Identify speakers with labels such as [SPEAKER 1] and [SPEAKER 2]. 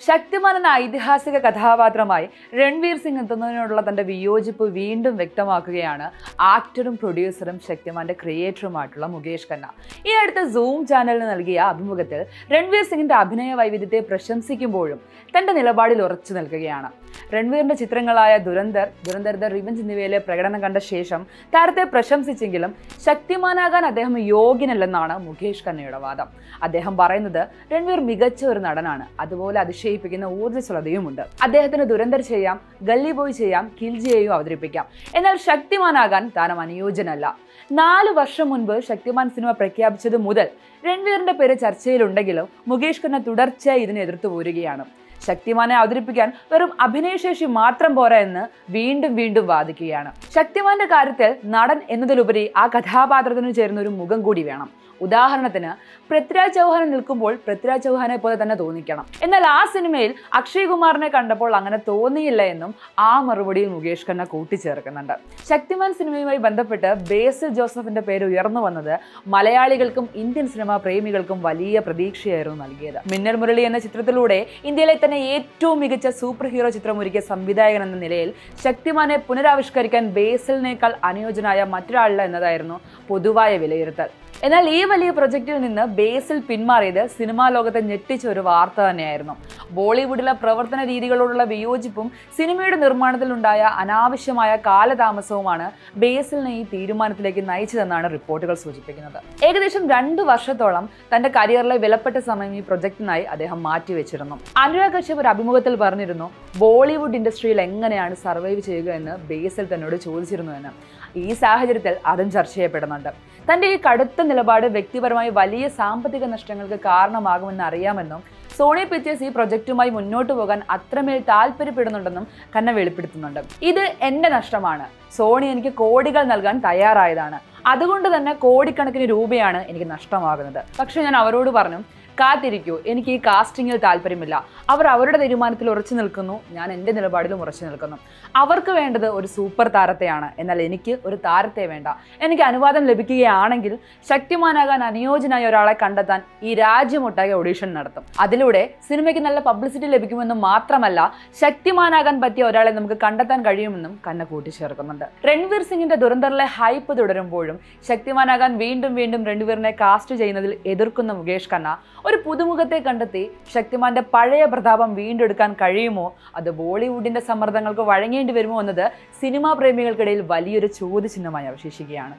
[SPEAKER 1] ശക്തിമാൻ എന്ന ഐതിഹാസിക കഥാപാത്രമായി രൺവീർ സിംഗ് എത്തുന്നതിനോടുള്ള തന്റെ വിയോജിപ്പ് വീണ്ടും വ്യക്തമാക്കുകയാണ് ആക്ടറും പ്രൊഡ്യൂസറും ശക്തിമാന്റെ ക്രിയേറ്ററുമായിട്ടുള്ള മുകേഷ് ഖന്ന. ഈ അടുത്ത സൂം ചാനലിന് നൽകിയ അഭിമുഖത്തിൽ രൺവീർ സിംഗിന്റെ അഭിനയ വൈവിധ്യത്തെ പ്രശംസിക്കുമ്പോഴും തന്റെ നിലപാടിൽ ഉറച്ചു നിൽക്കുകയാണ്. രൺവീറിന്റെ ചിത്രങ്ങളായ ദുരന്തർ, ദ റിവഞ്ച് എന്നിവയിലെ പ്രകടനം കണ്ട ശേഷം താരത്തെ പ്രശംസിച്ചെങ്കിലും ശക്തിമാനാകാൻ അദ്ദേഹം യോഗ്യനല്ലെന്നാണ് മുകേഷ് ഖന്നയുടെ വാദം. അദ്ദേഹം പറയുന്നത് രൺവീർ മികച്ച ഒരു നടനാണ്, അതുപോലെ അതിശയിപ്പിക്കുന്ന ഊർജ്ജസ്വലതയുമുണ്ട്. അദ്ദേഹത്തിന് ദുരന്തർ ചെയ്യാം, ഗല്ലി ബോയ് ചെയ്യാം, കിൽജിയെയും അവതരിപ്പിക്കാം. എന്നാൽ ശക്തിമാനാകാൻ താരം അനുയോജ്യനല്ല. 4 വർഷം മുൻപ് ശക്തിമാൻ സിനിമ പ്രഖ്യാപിച്ചത് മുതൽ രൺവീറിന്റെ പേര് ചർച്ചയിലുണ്ടെങ്കിലും മുകേഷ് ഖന്ന തുടർച്ചയായി ഇതിനെ എതിർത്തു പോരുകയാണ്. ശക്തിമാനെ അവതരിപ്പിക്കാൻ വെറും അഭിനയശേഷി മാത്രം പോരാ എന്ന് വീണ്ടും വാദിക്കുകയാണ്. ശക്തിമാന്റെ കാര്യത്തിൽ നടൻ എന്നതിലുപരി ആ കഥാപാത്രത്തിന് ചേരുന്ന ഒരു മുഖം കൂടി വേണം. ഉദാഹരണത്തിന് പൃഥ്വിരാജ് ചൗഹാൻ നിൽക്കുമ്പോൾ പൃഥ്വിരാജ് ചൗഹാനെ പോലെ തന്നെ തോന്നിക്കണം. എന്നാൽ ആ സിനിമയിൽ അക്ഷയ് കുമാറിനെ കണ്ടപ്പോൾ അങ്ങനെ തോന്നിയില്ല എന്നും ആ മറുപടിയിൽ മുകേഷ് ഖന്ന കൂട്ടിച്ചേർക്കുന്നുണ്ട്. ശക്തിമാൻ സിനിമയുമായി ബന്ധപ്പെട്ട് ബേസിൽ ജോസഫിന്റെ പേര് ഉയർന്നു വന്നത് മലയാളികൾക്കും ഇന്ത്യൻ സിനിമാ പ്രേമികൾക്കും വലിയ പ്രതീക്ഷയായിരുന്നു നൽകിയത്. മിന്നൽ മുരളി എന്ന ചിത്രത്തിലൂടെ ഇന്ത്യയിലെ തന്നെ ഏറ്റവും മികച്ച സൂപ്പർ ഹീറോ ചിത്രം ഒരുക്കിയ സംവിധായകൻ എന്ന നിലയിൽ ശക്തിമാനെ പുനരാവിഷ്കരിക്കാൻ ബേസിലിനേക്കാൾ അനുയോജ്യനായ മറ്റൊരാളില്ല എന്നതായിരുന്നു പൊതുവായ വിലയിരുത്തൽ. എന്നാൽ ഈ വലിയ പ്രൊജക്റ്റിൽ നിന്ന് ബേസിൽ പിന്മാറിയത് സിനിമാ ലോകത്തെ ഞെട്ടിച്ച ഒരു വാർത്ത തന്നെയായിരുന്നു. ബോളിവുഡിലെ പ്രവർത്തന രീതികളോടുള്ള വിയോജിപ്പും സിനിമയുടെ നിർമ്മാണത്തിലുണ്ടായ അനാവശ്യമായ കാലതാമസവുമാണ് ബേസിലിനെ ഈ തീരുമാനത്തിലേക്ക് നയിച്ചതെന്നാണ് റിപ്പോർട്ടുകൾ സൂചിപ്പിക്കുന്നത്. ഏകദേശം 2 വർഷത്തോളം തന്റെ കരിയറിലെ വിലപ്പെട്ട സമയം ഈ പ്രൊജക്ടിനായി അദ്ദേഹം മാറ്റിവെച്ചിരുന്നു. അനുരാഗ് കശ്യപ് ഒരു അഭിമുഖത്തിൽ പറഞ്ഞിരുന്നു, ബോളിവുഡ് ഇൻഡസ്ട്രിയിൽ എങ്ങനെയാണ് സർവൈവ് ചെയ്യുക എന്ന് ബേസിൽ തന്നോട് ചോദിച്ചിരുന്നു എന്ന്. ഈ സാഹചര്യത്തിൽ അതും ചർച്ച ചെയ്യപ്പെടുന്നുണ്ട്. തന്റെ ഈ കടുത്ത നിലപാട് വ്യക്തിപരമായി വലിയ സാമ്പത്തിക നഷ്ടങ്ങൾക്ക് കാരണമാകുമെന്ന് അറിയാമെന്നും സോണി പിക്ചേഴ്സ് ഈ പ്രൊജക്റ്റുമായി മുന്നോട്ട് പോകാൻ അത്രമേൽ താല്പര്യപ്പെടുന്നുണ്ടെന്നും ഖന്ന വെളിപ്പെടുത്തുന്നുണ്ട്. ഇത് എന്റെ നഷ്ടമാണ്, സോണി എനിക്ക് കോടികൾ നൽകാൻ തയ്യാറായതാണ്, അതുകൊണ്ട് തന്നെ കോടിക്കണക്കിന് രൂപയാണ് എനിക്ക് നഷ്ടമാകുന്നത്. പക്ഷെ ഞാൻ അവരോട് പറഞ്ഞു, കാത്തിരിക്കൂ, എനിക്ക് ഈ കാസ്റ്റിങ്ങിൽ താല്പര്യമില്ല. അവർ അവരുടെ തീരുമാനത്തിൽ ഉറച്ചു നിൽക്കുന്നു, ഞാൻ എൻ്റെ നിലപാടിലും ഉറച്ചു നിൽക്കുന്നു. അവർക്ക് വേണ്ടത് ഒരു സൂപ്പർ താരത്തെയാണ്, എന്നാൽ എനിക്ക് ഒരു താരത്തെ വേണ്ട. എനിക്ക് അനുവാദം ലഭിക്കുകയാണെങ്കിൽ ശക്തിമാനാകാൻ അനുയോജ്യനായ ഒരാളെ കണ്ടെത്താൻ ഈ രാജ്യമൊട്ടാകെ ഓഡീഷൻ നടത്തും. അതിലൂടെ സിനിമയ്ക്ക് നല്ല പബ്ലിസിറ്റി ലഭിക്കുമെന്നും മാത്രമല്ല ശക്തിമാനാകാൻ പറ്റിയ ഒരാളെ നമുക്ക് കണ്ടെത്താൻ കഴിയുമെന്നും ഖന്ന കൂട്ടിച്ചേർക്കുന്നുണ്ട്. രൺവീർ സിംഗിന്റെ ദുരന്തറിലെ ഹൈപ്പ് തുടരുമ്പോഴും ശക്തിമാനാകാൻ വീണ്ടും രൺവീറിനെ കാസ്റ്റ് ചെയ്യുന്നതിൽ എതിർക്കുന്ന മുകേഷ് ഖന്ന ഒരു പുതുമുഖത്തെ കണ്ടെത്തി ശക്തിമാന്റെ പഴയ പ്രതാപം വീണ്ടെടുക്കാൻ കഴിയുമോ, അത് ബോളിവുഡിന്റെ സമ്മർദ്ദങ്ങൾക്ക് വഴങ്ങേണ്ടി വരുമോ എന്നത് സിനിമാ പ്രേമികൾക്കിടയിൽ വലിയൊരു ചോദ്യചിഹ്നമായി അവശേഷിക്കുകയാണ്.